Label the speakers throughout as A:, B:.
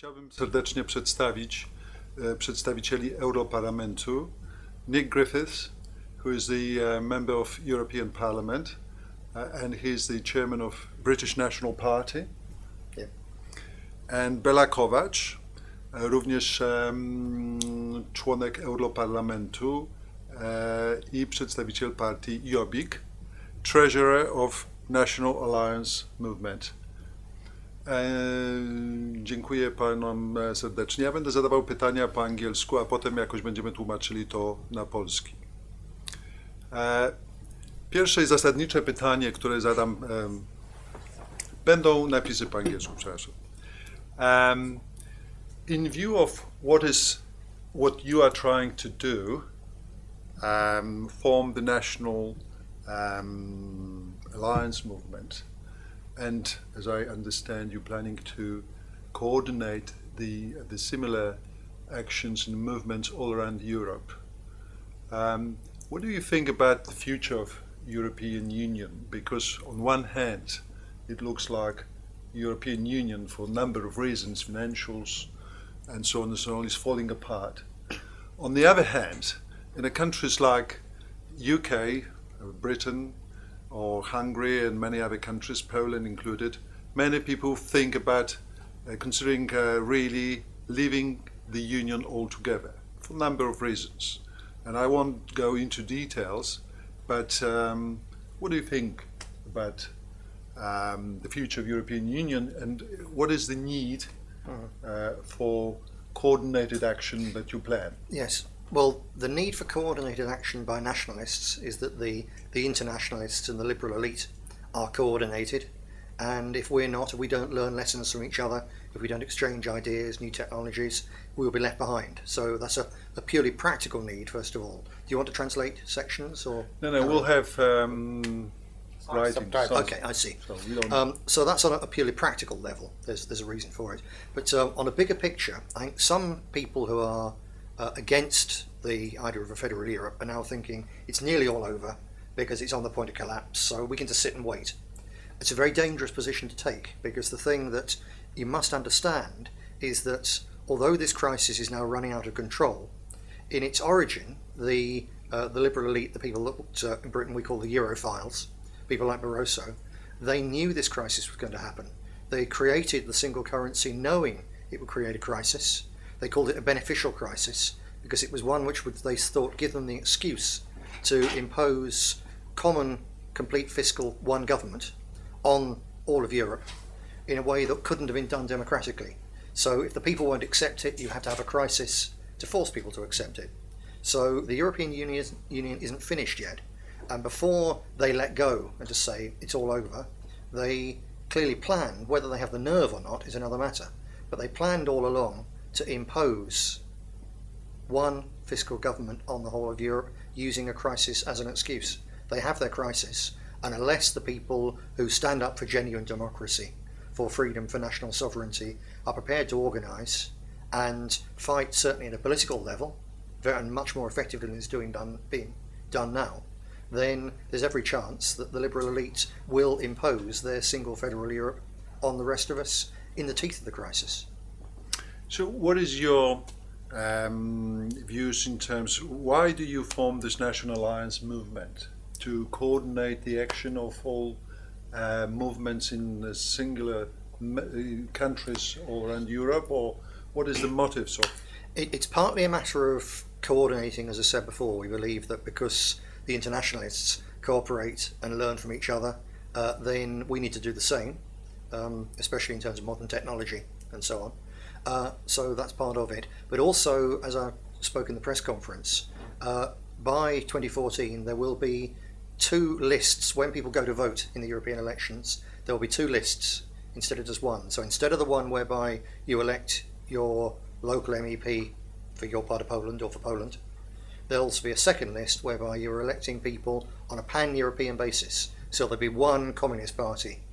A: Chciałbym serdecznie przedstawić przedstawicieli Europarlamentu. Nick Griffiths, who is the member of European Parliament, and he is the chairman of British National Party.
B: Yeah.
A: And Bela Kovacs, również członek Europarlamentu i przedstawiciel partii Jobbik, treasurer of National Alliance Movement. Dziękuję panom serdecznie. Ja będę zadawał pytania po angielsku, a potem jakoś będziemy tłumaczyli to na polski. Pierwsze i zasadnicze pytanie, które zadam, będą napisy po angielsku, przepraszam. In view of what you are trying to do, form the National Alliance Movement, and as I understand, you're planning to coordinate the similar actions and movements all around Europe. What do you think about the future of European Union? Because on one hand, it looks like European Union, for a number of reasons, financials and so on and so on, is falling apart. On the other hand, in countries like UK, Britain, or Hungary and many other countries, Poland included, many people think about considering really leaving the Union altogether for a number of reasons. And I won't go into details, but what do you think about the future of European Union, and what is the need for coordinated action that you plan?
B: Yes. Well, the need for coordinated action by nationalists is that the internationalists and the liberal elite are coordinated, and if we're not, if we don't learn lessons from each other, if we don't exchange ideas, new technologies, we'll be left behind. So that's a purely practical need, first of all. Do you want to translate sections? Or
A: No, we'll have writing.
B: Okay, I see. So that's on a purely practical level. There's a reason for it. But on a bigger picture, I think some people who are against the idea of a federal Europe are now thinking it's nearly all over because it's on the point of collapse, so we can just sit and wait. It's a very dangerous position to take, because the thing that you must understand is that although this crisis is now running out of control, in its origin, the liberal elite, the people that in Britain we call the Europhiles, people like Barroso, they knew this crisis was going to happen. They created the single currency knowing it would create a crisis. They called it a beneficial crisis because it was one which would, they thought, give them the excuse to impose common, complete fiscal one government on all of Europe in a way that couldn't have been done democratically. So if the people won't accept it, you have to have a crisis to force people to accept it. So the European Union isn't finished yet, and before they let go and just say it's all over, they clearly planned, whether they have the nerve or not is another matter, but they planned all along to impose one fiscal government on the whole of Europe using a crisis as an excuse. They have their crisis, and unless the people who stand up for genuine democracy, for freedom, for national sovereignty, are prepared to organise and fight, certainly at a political level, very much more effectively than is being done now, then there's every chance that the liberal elite will impose their single federal Europe on the rest of us in the teeth of the crisis.
A: So what is your views in terms, why do you form this National Alliance movement? To coordinate the action of all movements in singular countries all around Europe, or what is the motives of?
B: It's partly a matter of coordinating, as I said before. We believe that because the internationalists cooperate and learn from each other, then we need to do the same, especially in terms of modern technology and so on. So that's part of it. But also, as I spoke in the press conference, by 2014 there will be two lists. When people go to vote in the European elections, there will be two lists instead of just one. So instead of the one whereby you elect your local MEP for your part of Poland or for Poland, there'll also be a second list whereby you're electing people on a pan-European basis. So there'll be one Communist Party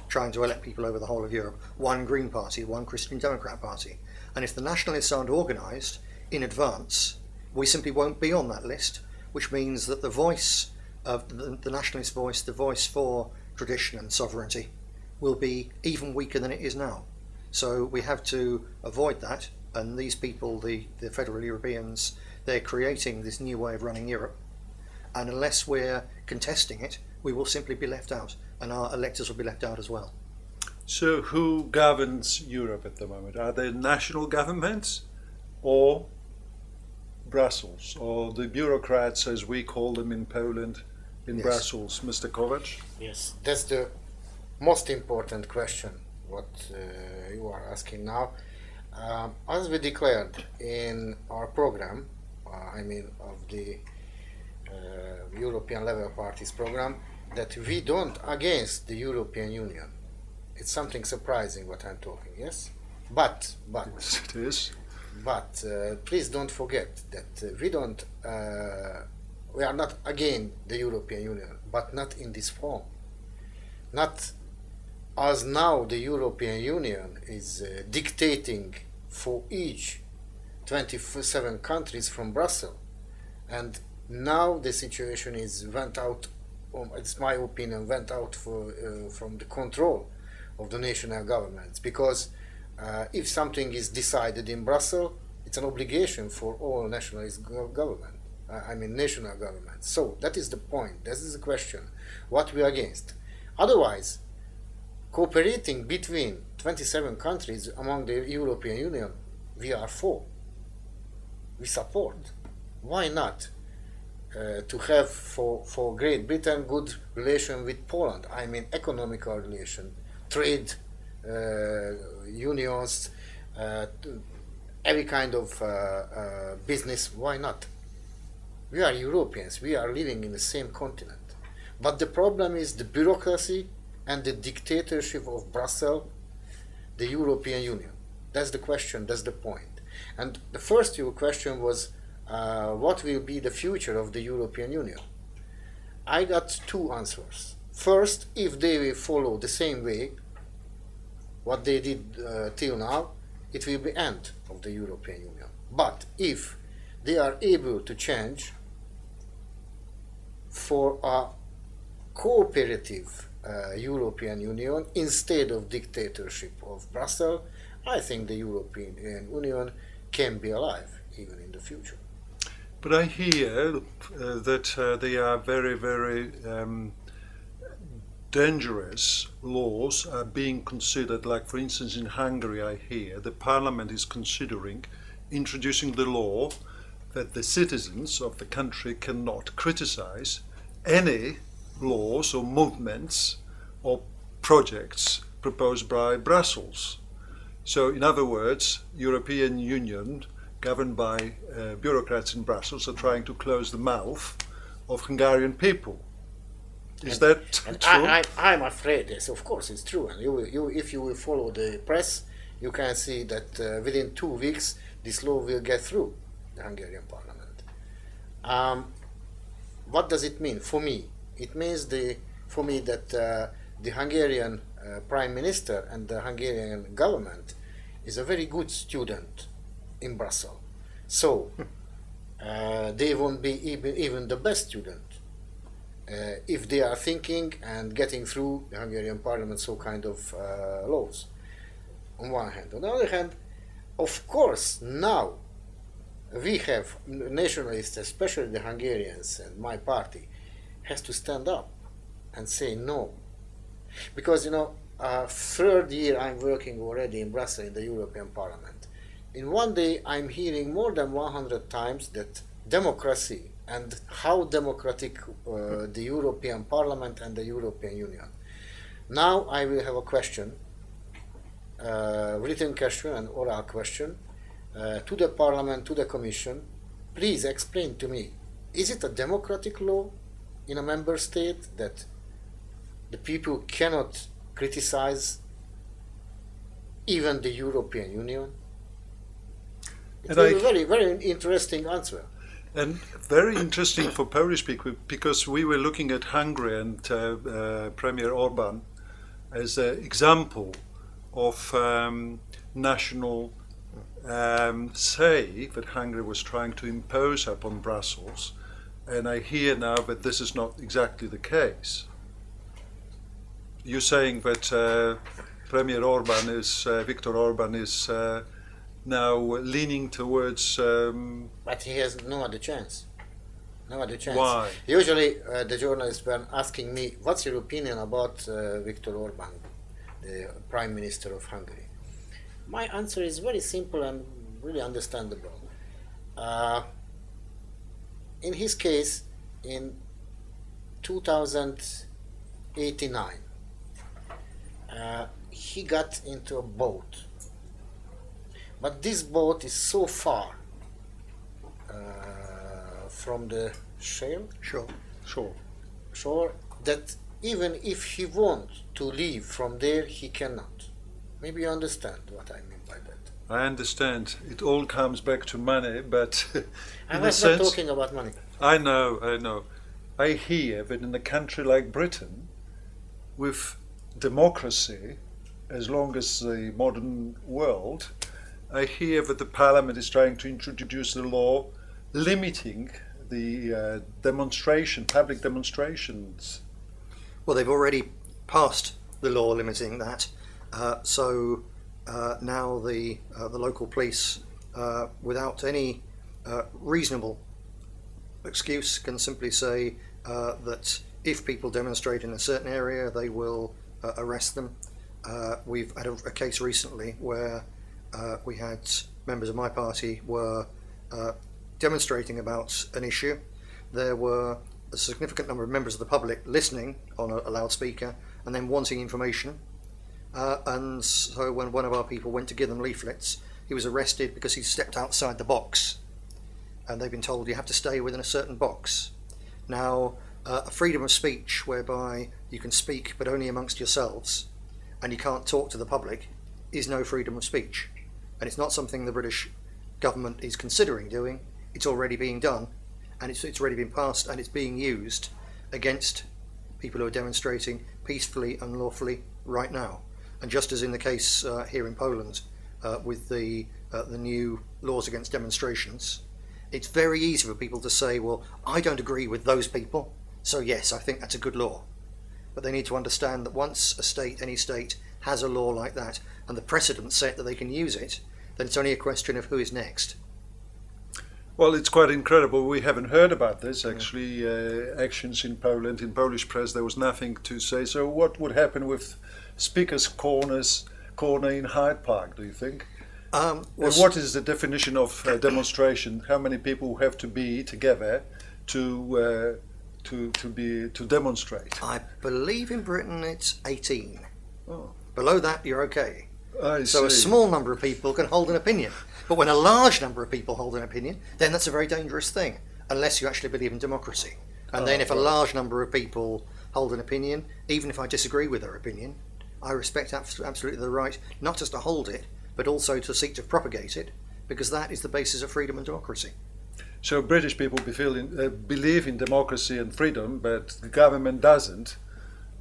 B: trying to elect people over the whole of Europe, one Green Party, one Christian Democrat Party. And if the nationalists aren't organised in advance, we simply won't be on that list, which means that the voice of the nationalist voice, the voice for tradition and sovereignty, will be even weaker than it is now. So we have to avoid that. And these people, the federal Europeans, they're creating this new way of running Europe. And unless we're contesting it, we will simply be left out. And our electors will be left out as well.
A: So who governs Europe at the moment? Are they national governments or Brussels, or the bureaucrats, as we call them in Poland, in Brussels? Mr. Kovacs?
C: Yes, that's the most important question, what you are asking now. As we declared in our program, of the European Labour Party's program, that we don't against the European Union. It's something surprising what I'm talking, yes? But
A: Yes, it is.
C: But please don't forget that we are not against the European Union, but not in this form. Not as now the European Union is dictating for each 27 countries from Brussels. And now the situation went out, it's my opinion, went out from the control of the national governments, because if something is decided in Brussels, it's an obligation for all nationalist government, national government. So that is the point, that is the question, what we are against. Otherwise, cooperating between 27 countries among the European Union, we are for, we support. Why not to have for Great Britain good relation with Poland? Economical relation, trade, unions, every kind of business. Why not? We are Europeans, we are living in the same continent. But the problem is the bureaucracy and the dictatorship of Brussels, the European Union. That's the question, that's the point. And the first question was, what will be the future of the European Union? I got two answers. First, if they will follow the same way, what they did till now, it will be end of the European Union. But if they are able to change for a cooperative European Union instead of dictatorship of Brussels, I think the European Union can be alive even in the future.
A: But I hear that they are very, very dangerous laws are being considered, like for instance in Hungary I hear the parliament is considering introducing the law that the citizens of the country cannot criticize any laws or movements or projects proposed by Brussels. So in other words, European Union governed by bureaucrats in Brussels are trying to close the mouth of Hungarian people. Is that true?
C: I'm afraid, yes, of course it's true. And if you will follow the press, you can see that within 2 weeks this law will get through the Hungarian parliament. What does it mean for me? It means for me that the Hungarian Prime Minister and the Hungarian government is a very good student in Brussels. So they won't be even the best student if they are thinking and getting through the Hungarian parliament so kind of laws, on one hand. On the other hand, of course, now we have nationalists, especially the Hungarians and my party, has to stand up and say no. Because, third year I'm working already in Brussels in the European Parliament. In one day I'm hearing more than 100 times that democracy and how democratic the European Parliament and the European Union. Now I will have a question, written question and oral question to the Parliament, to the Commission. Please explain to me, is it a democratic law in a member state that the people cannot criticize even the European Union? It will be a very, very interesting answer.
A: And very interesting for Polish people, because we were looking at Hungary and Premier Orban as an example of national say that Hungary was trying to impose upon Brussels. And I hear now that this is not exactly the case. You're saying that Premier Orban is, Viktor Orban is now leaning towards...
C: But he has no other chance. No other chance.
A: Why?
C: Usually the journalists were asking me, what's your opinion about Viktor Orban, the Prime Minister of Hungary? My answer is very simple and really understandable. In his case, in 2089, he got into a boat. But this boat is so far from the shore that even if he wants to leave from there, he cannot. Maybe you understand what I mean by that.
A: I understand. It all comes back to money, but
C: I was not talking about money.
A: I know. I hear that in a country like Britain, with democracy, as long as the modern world, I hear that the parliament is trying to introduce a law limiting the public demonstrations.
B: Well, they've already passed the law limiting that. So now the local police, without any reasonable excuse, can simply say that if people demonstrate in a certain area, they will arrest them. We've had a case recently where we had members of my party were demonstrating about an issue. There were a significant number of members of the public listening on a loudspeaker and then wanting information. And so when one of our people went to give them leaflets, he was arrested because he stepped outside the box. And they've been told you have to stay within a certain box. Now, a freedom of speech whereby you can speak but only amongst yourselves and you can't talk to the public is no freedom of speech. And it's not something the British government is considering doing. It's already being done, and it's already been passed, and it's being used against people who are demonstrating peacefully and lawfully right now. And just as in the case here in Poland with the new laws against demonstrations, it's very easy for people to say, well, I don't agree with those people, so yes, I think that's a good law. But they need to understand that once any state has a law like that and the precedent set that they can use it, then it's only a question of who is next.
A: Well, it's quite incredible. We haven't heard about this, actually, actions in Poland. In Polish press, there was nothing to say. So what would happen with Speaker's Corner in Hyde Park, do you think? What is the definition of demonstration? How many people have to be together to demonstrate?
B: I believe in Britain it's 18.
A: Oh.
B: Below that, you're okay.
A: So
B: a small number of people can hold an opinion. But when a large number of people hold an opinion, then that's a very dangerous thing, unless you actually believe in democracy. And then if a large number of people hold an opinion, even if I disagree with their opinion, I respect absolutely the right not just to hold it, but also to seek to propagate it, because that is the basis of freedom and democracy.
A: So British people believe in democracy and freedom, but the government doesn't.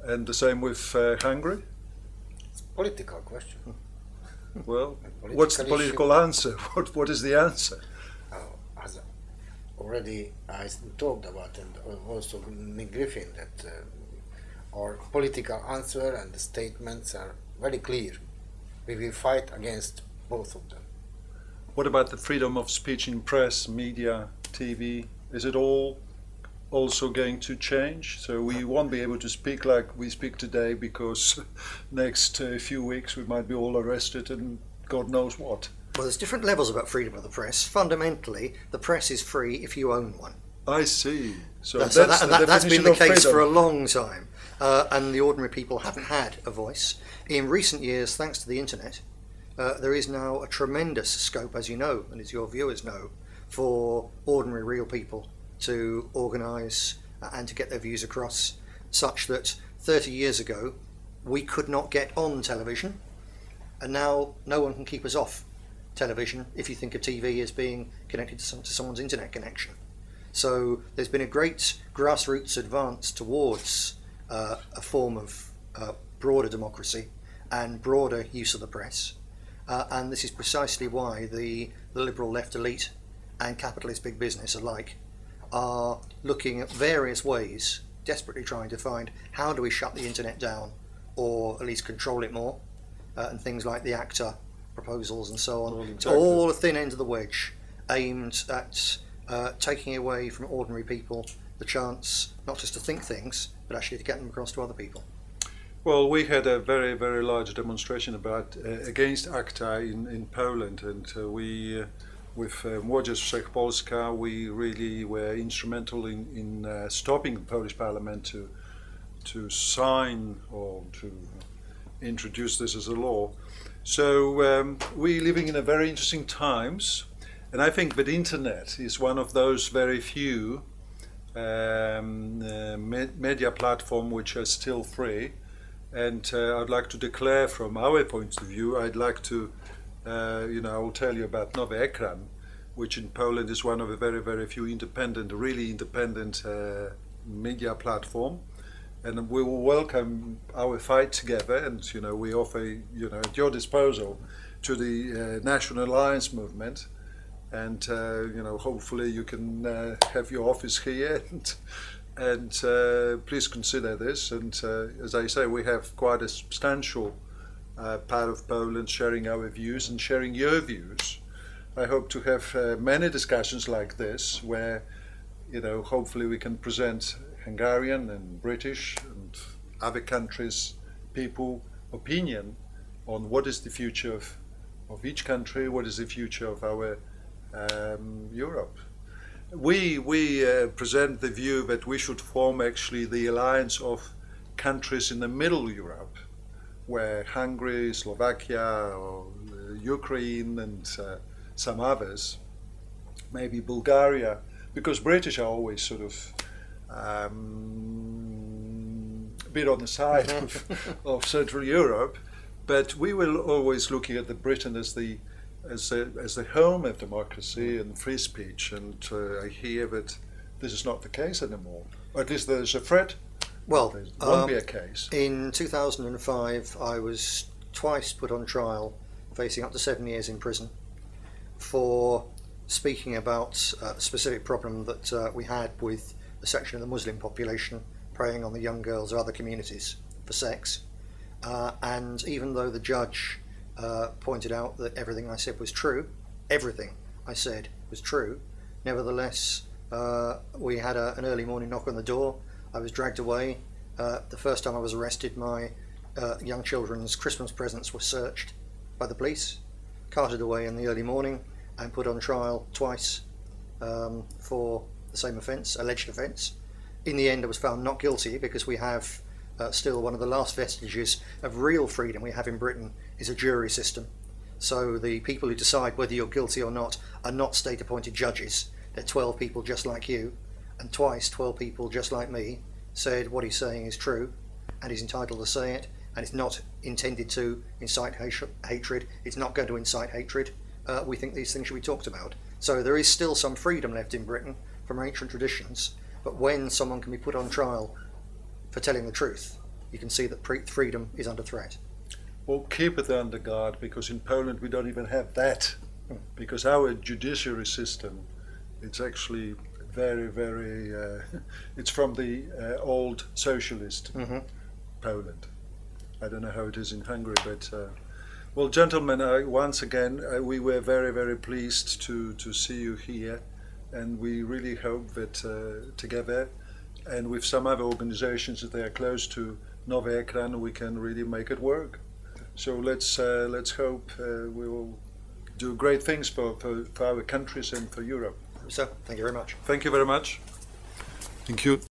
A: And the same with Hungary?
C: It's a political question.
A: Well, what's the political answer? What is the answer?
C: As already I talked about, and also Grifin, that our political answer and the statements are very clear. We will fight against both of them.
A: What about the freedom of speech in press, media, TV? Is it all also going to change? So we won't be able to speak like we speak today because next few weeks we might be all arrested and God knows what.
B: Well, there's different levels about freedom of the press. Fundamentally, the press is free if you own one.
A: I see. So
B: that's been the case for a long time. And the ordinary people haven't had a voice. In recent years, thanks to the internet, there is now a tremendous scope, as you know, and as your viewers know, for ordinary real people to organise and to get their views across, such that 30 years ago we could not get on television, and now no one can keep us off television if you think of TV as being connected to someone's internet connection. So there's been a great grassroots advance towards a form of broader democracy and broader use of the press, and this is precisely why the liberal left elite and capitalist big business alike are looking at various ways, desperately trying to find how do we shut the internet down or at least control it more. and things like the ACTA proposals and so on. It's
A: exactly.
B: all a thin end of the wedge, aimed at taking away from ordinary people the chance not just to think things, but actually to get them across to other people.
A: Well, we had a very, very large demonstration about against ACTA in Poland, and we, with Młodzież Wszechpolska, we really were instrumental in stopping the Polish Parliament to sign or to introduce this as a law. So we're living in a very interesting times, and I think that internet is one of those very few media platforms which are still free. And I'd like to declare from our point of view, I'd like to, I will tell you about Nowego, which in Poland is one of the very, very few really independent media platform. And we will welcome our fight together, and we offer, at your disposal to the National Alliance movement. And hopefully you can have your office here, and please consider this. And as I say, we have quite a substantial part of Poland sharing our views and sharing your views. I hope to have many discussions like this, where hopefully we can present Hungarian and British and other countries' people opinion on what is the future of each country, what is the future of our Europe. We present the view that we should form actually the alliance of countries in the middle Europe, where Hungary, Slovakia, or Ukraine and some others, maybe Bulgaria, because British are always sort of a bit on the side of Central Europe, but we will always looking at the Britain as the home of democracy and free speech, and I hear that this is not the case anymore. Or at least there's a threat.
B: Well,
A: there won't be a case.
B: In 2005, I was twice put on trial, facing up to 7 years in prison, for speaking about a specific problem that we had with a section of the Muslim population preying on the young girls of other communities for sex. And even though the judge pointed out that everything I said was true, everything I said was true, nevertheless, we had an early morning knock on the door. I was dragged away. The first time I was arrested, my young children's Christmas presents were searched by the police, carted away in the early morning, and put on trial twice for the same offence, alleged offence. In the end, I was found not guilty, because we have still one of the last vestiges of real freedom we have in Britain is a jury system. So the people who decide whether you're guilty or not are not state-appointed judges. They're 12 people just like you, and twice 12 people just like me said what he's saying is true, and he's entitled to say it, and it's not intended to incite hatred. It's not going to incite hatred. We think these things should be talked about. So there is still some freedom left in Britain from ancient traditions, but when someone can be put on trial for telling the truth, you can see that freedom is under threat.
A: Well, keep it under guard, because in Poland we don't even have that, because our judiciary system, it's actually very, very, it's from the old socialist Poland. I don't know how it is in Hungary, but well, gentlemen, once again, we were very, very pleased to see you here, and we really hope that together and with some other organizations that they are close to Nowego, we can really make it work. So let's hope we will do great things for our countries and for Europe.
B: So, thank you very much.
A: Thank you very much. Thank you.